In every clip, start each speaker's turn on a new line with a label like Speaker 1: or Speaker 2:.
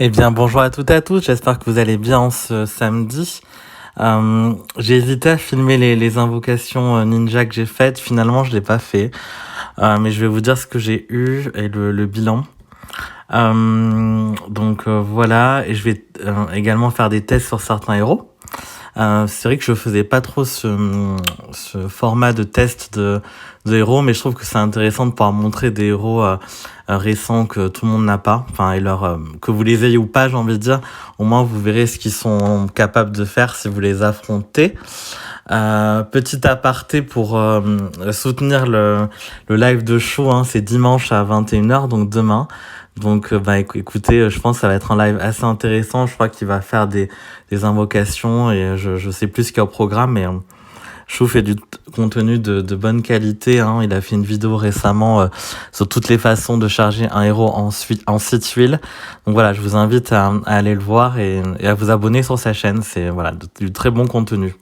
Speaker 1: Eh bien, bonjour à toutes et à tous, j'espère que vous allez bien ce samedi. J'ai hésité à filmer les invocations ninja que j'ai faites, finalement je l'ai pas fait, mais je vais vous dire ce que j'ai eu et le bilan. Voilà, et je vais également faire des tests sur certains héros. C'est vrai que je faisais pas trop ce format de test de héros, mais je trouve que c'est intéressant de pouvoir montrer des héros récents que tout le monde n'a pas, enfin et que vous les ayez ou pas, j'ai envie de dire, au moins vous verrez ce qu'ils sont capables de faire si vous les affrontez. Petit aparté pour soutenir le live de show, hein, c'est dimanche à 21h, donc demain. Donc écoutez, je pense que ça va être un live assez intéressant. Je crois qu'il va faire des invocations et je sais plus ce qu'il y a au programme, mais Chou fait du contenu de bonne qualité, hein. Il a fait une vidéo récemment sur toutes les façons de charger un héros en 6 tuiles. Donc voilà, je vous invite à aller le voir et à vous abonner sur sa chaîne. C'est voilà du très bon contenu.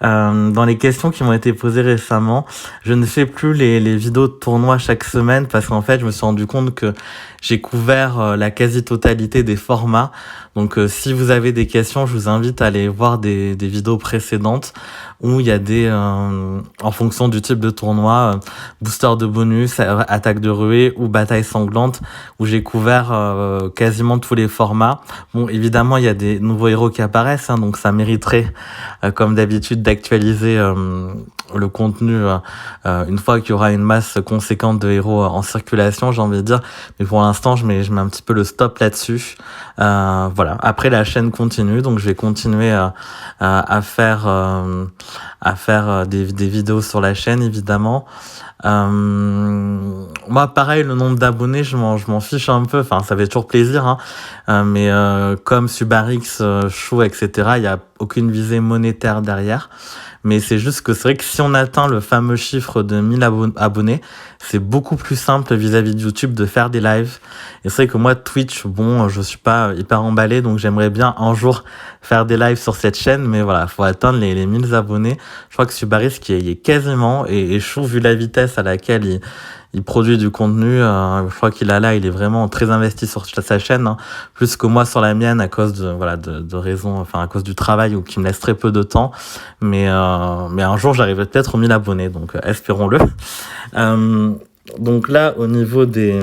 Speaker 1: Dans les questions qui m'ont été posées récemment, je ne fais plus les vidéos de tournoi chaque semaine parce qu'en fait, je me suis rendu compte que j'ai couvert la quasi-totalité des formats. Donc, si vous avez des questions, je vous invite à aller voir des vidéos précédentes où il y a en fonction du type de tournoi, booster de bonus, attaque de ruée ou bataille sanglante, où j'ai couvert quasiment tous les formats. Bon, évidemment, il y a des nouveaux héros qui apparaissent, hein, donc ça mériterait, comme d'habitude, d'actualiser le contenu une fois qu'il y aura une masse conséquente de héros en circulation, j'ai envie de dire. Mais pour l'instant, je mets un petit peu le stop là-dessus. Voilà. Après, la chaîne continue, donc je vais continuer à faire des vidéos sur la chaîne, évidemment. Moi, pareil, le nombre d'abonnés, je m'en fiche un peu. Enfin, ça fait toujours plaisir, hein. Mais comme Subarix, Chou, etc., il y a aucune visée monétaire derrière. Mais c'est juste que c'est vrai que si on atteint le fameux chiffre de 1000 abonnés, c'est beaucoup plus simple vis-à-vis de YouTube de faire des lives. Et c'est vrai que moi, Twitch, bon, je suis pas hyper emballé, donc j'aimerais bien un jour faire des lives sur cette chaîne, mais voilà, faut atteindre les 1000 abonnés. Je crois que Subaris qui y est quasiment, et Chou, vu la vitesse à laquelle il produit du contenu, je crois qu'il il est vraiment très investi sur sa chaîne, hein, plus que moi sur la mienne à cause de raisons, enfin à cause du travail ou qui me laisse très peu de temps, mais un jour j'arriverai peut-être aux 1000 abonnés, donc espérons-le. Donc là, au niveau des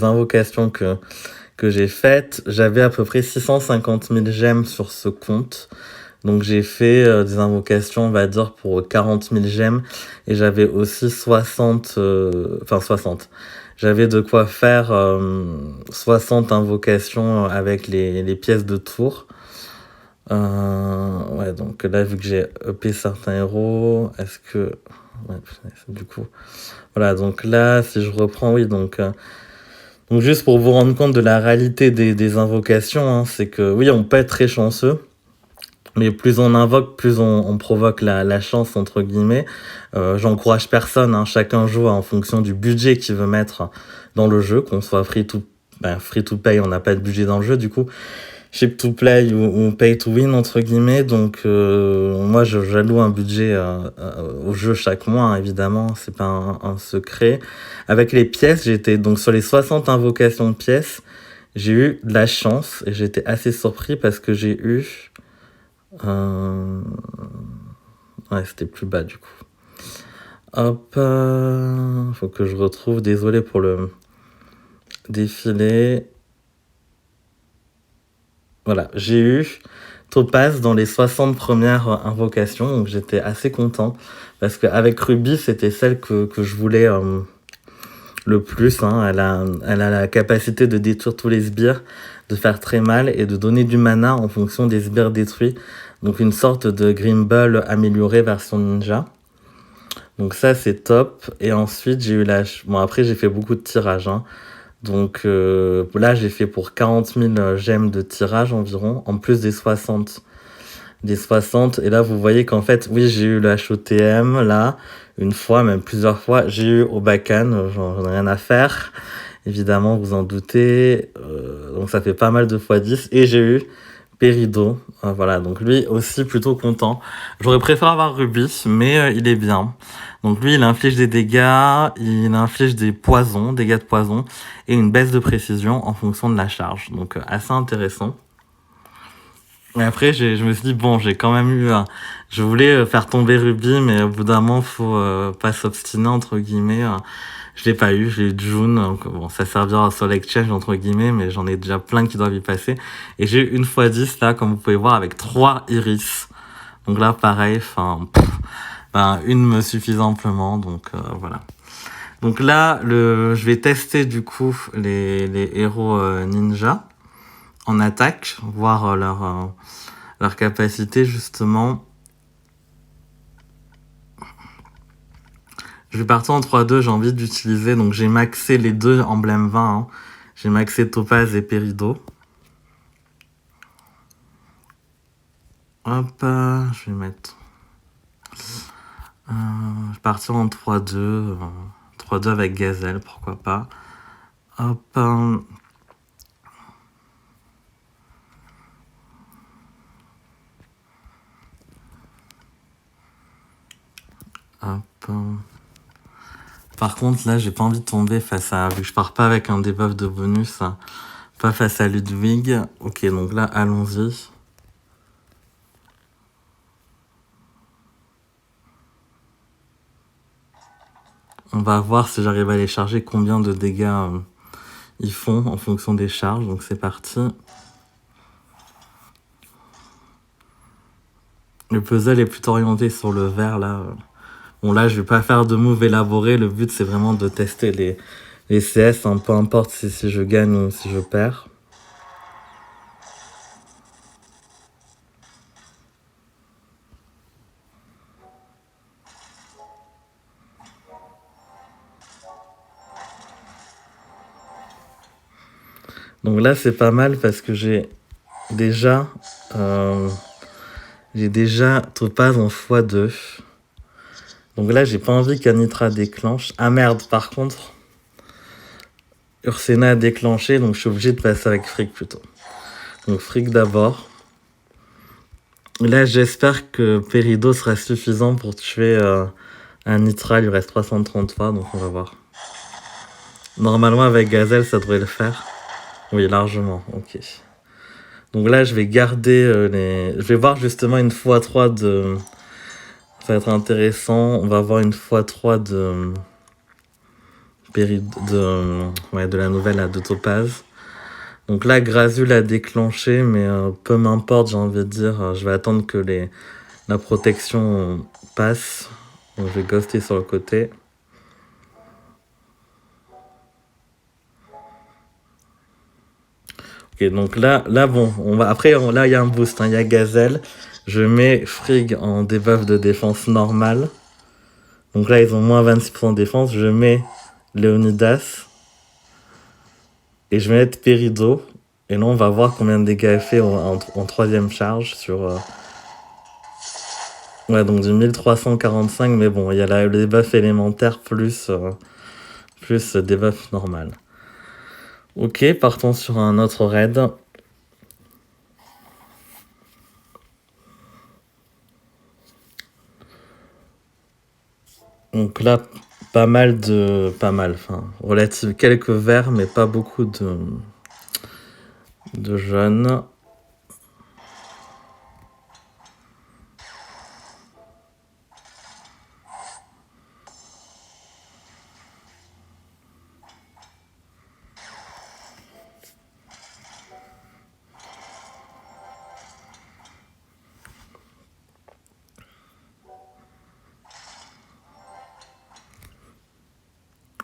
Speaker 1: invocations que j'ai faites, j'avais à peu près 650 000 gemmes sur ce compte. Donc j'ai fait des invocations, on va dire, pour 40 000 gemmes. Et j'avais aussi 60. J'avais de quoi faire 60 invocations avec les pièces de tour. Ouais, donc là, vu que j'ai upé certains héros, est-ce que... Ouais, du coup... Voilà, donc là, si je reprends, oui, donc juste pour vous rendre compte de la réalité des invocations, hein, c'est que, oui, on peut être très chanceux. Mais plus on invoque, plus on provoque la chance, entre guillemets. J'encourage personne, hein, chacun joue en fonction du budget qu'il veut mettre dans le jeu, qu'on soit free to pay, on n'a pas de budget dans le jeu, du coup, ship to play ou pay to win, entre guillemets. Donc moi, j'alloue un budget au jeu chaque mois, hein, évidemment, c'est pas un secret. Avec les pièces, j'étais donc sur les 60 invocations de pièces, j'ai eu de la chance et j'étais assez surpris parce que j'ai eu... Ouais, c'était plus bas du coup. Hop, faut que je retrouve. Désolé pour le défilé. Voilà, j'ai eu Topaz dans les 60 premières invocations, donc j'étais assez content parce qu'avec Ruby, c'était celle que je voulais le plus, hein. Elle a la capacité de détruire tous les sbires, de faire très mal et de donner du mana en fonction des sbires détruits. Donc une sorte de Grimble améliorée version ninja. Donc ça c'est top. Et ensuite j'ai eu bon après j'ai fait beaucoup de tirages, hein. Donc là j'ai fait pour 40 000 gemmes de tirage environ, en plus des 60. Et là vous voyez qu'en fait oui j'ai eu le HOTM là, une fois, même plusieurs fois. J'ai eu au Bacan, j'en ai rien à faire. Évidemment, vous en doutez. Donc ça fait pas mal de x10. Et j'ai eu Pérido, voilà, donc lui aussi plutôt content. J'aurais préféré avoir Ruby, mais il est bien. Donc lui, il inflige des dégâts, il inflige des poisons, dégâts de poison, et une baisse de précision en fonction de la charge. Donc assez intéressant. Et après, je me suis dit, bon, j'ai quand même eu... je voulais faire tomber Ruby, mais au bout d'un moment, faut pas s'obstiner, entre guillemets. Je l'ai pas eu, j'ai eu June, donc bon, ça servira sur l'exchange, entre guillemets, mais j'en ai déjà plein qui doivent y passer. Et j'ai eu une fois 10 là, comme vous pouvez voir, avec 3 iris. Donc là, pareil, une me suffit amplement, donc voilà. Donc là, je vais tester du coup les héros ninja en attaque, voir leur capacité justement. Je vais partir en 3-2, j'ai envie d'utiliser, donc j'ai maxé les deux emblèmes 20, hein. J'ai maxé Topaz et Pérido. Hop, je vais mettre... je vais partir en 3-2, 3-2 avec Gazelle, pourquoi pas. Hop, hop. Par contre, là, j'ai pas envie de tomber face à... Vu que je pars pas avec un debuff de bonus, pas face à Ludwig. Ok, donc là, allons-y. On va voir si j'arrive à les charger, combien de dégâts ils font en fonction des charges. Donc c'est parti. Le puzzle est plutôt orienté sur le vert, là. Bon, là, je vais pas faire de move élaboré. Le but, c'est vraiment de tester les CS, hein, peu importe si je gagne ou si je perds. Donc là, c'est pas mal parce que j'ai déjà Topaz en x2. Donc là, j'ai pas envie qu'Anitra déclenche. Ah merde, par contre, Ursena a déclenché, donc je suis obligé de passer avec Frick plutôt. Donc Frick d'abord. Là, j'espère que Pérido sera suffisant pour tuer Anitra. Il lui reste 333, donc on va voir. Normalement, avec Gazelle, ça devrait le faire. Oui, largement, ok. Donc là, je vais garder les... Je vais voir justement une x3 de... Ça va être intéressant. On va voir une x3 de... de la nouvelle là, de Topaz. Donc là, Grazul a déclenché, mais peu m'importe, j'ai envie de dire. Je vais attendre que la protection passe. Donc je vais ghoster sur le côté. Ok, donc là bon, on va... Après, là, il y a un boost, hein, il y a Gazelle. Je mets Frigg en debuff de défense normale. Donc là, ils ont moins 26% de défense. Je mets Léonidas. Et je vais mettre Pérido. Et là, on va voir combien de dégâts elle fait en troisième charge sur... Ouais, donc du 1345, mais bon, il y a le debuff élémentaire plus debuff normal. Ok, partons sur un autre raid. Donc là, relative, quelques verts, mais pas beaucoup de jaunes.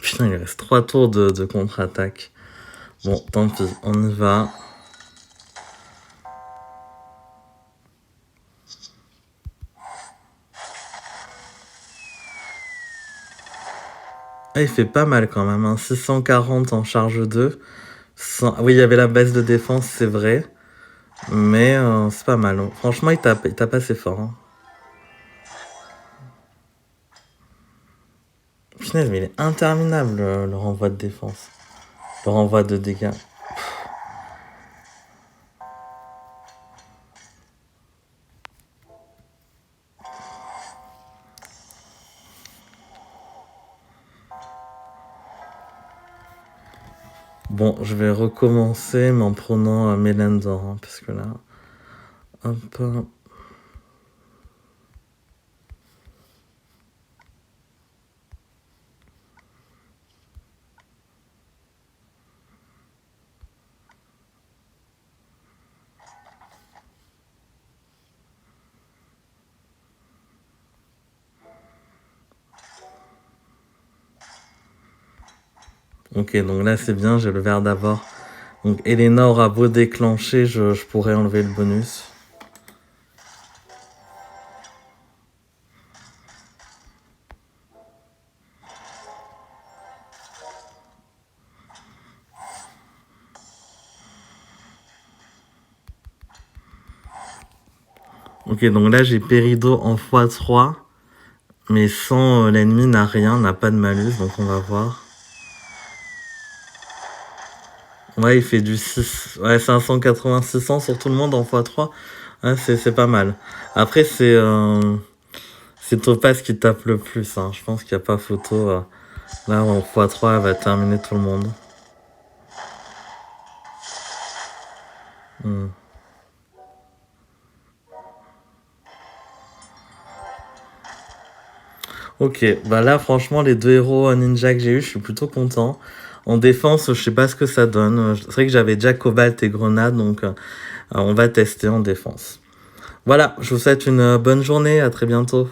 Speaker 1: Putain, il reste 3 tours de contre-attaque. Bon, tant pis, on y va. Ah, il fait pas mal quand même, hein. 640 en charge 2. Oui, il y avait la baisse de défense, c'est vrai. Mais c'est pas mal. Hein. Franchement, il tape assez fort. Hein. Punaise, mais il est interminable le renvoi de défense. Le renvoi de dégâts. Bon, je vais recommencer, mais en prenant Mélendor, hein, parce que là... Hop. Ok, donc là c'est bien, j'ai le vert d'abord. Donc Elena aura beau déclencher, je pourrais enlever le bonus. Ok, donc là j'ai Péridot en x3, mais sans l'ennemi n'a rien, n'a pas de malus, donc on va voir. Ouais, il fait du 6, ouais, 580-600 sur tout le monde en x3. Ouais, c'est pas mal. Après, c'est Topaz qui tape le plus. Hein. Je pense qu'il n'y a pas photo. Là, en x3, elle va terminer tout le monde. Hmm. Ok, bah là, franchement, les deux héros ninja que j'ai eu, je suis plutôt content. En défense, je sais pas ce que ça donne. C'est vrai que j'avais déjà Cobalt et Grenade, donc on va tester en défense. Voilà, je vous souhaite une bonne journée. À très bientôt.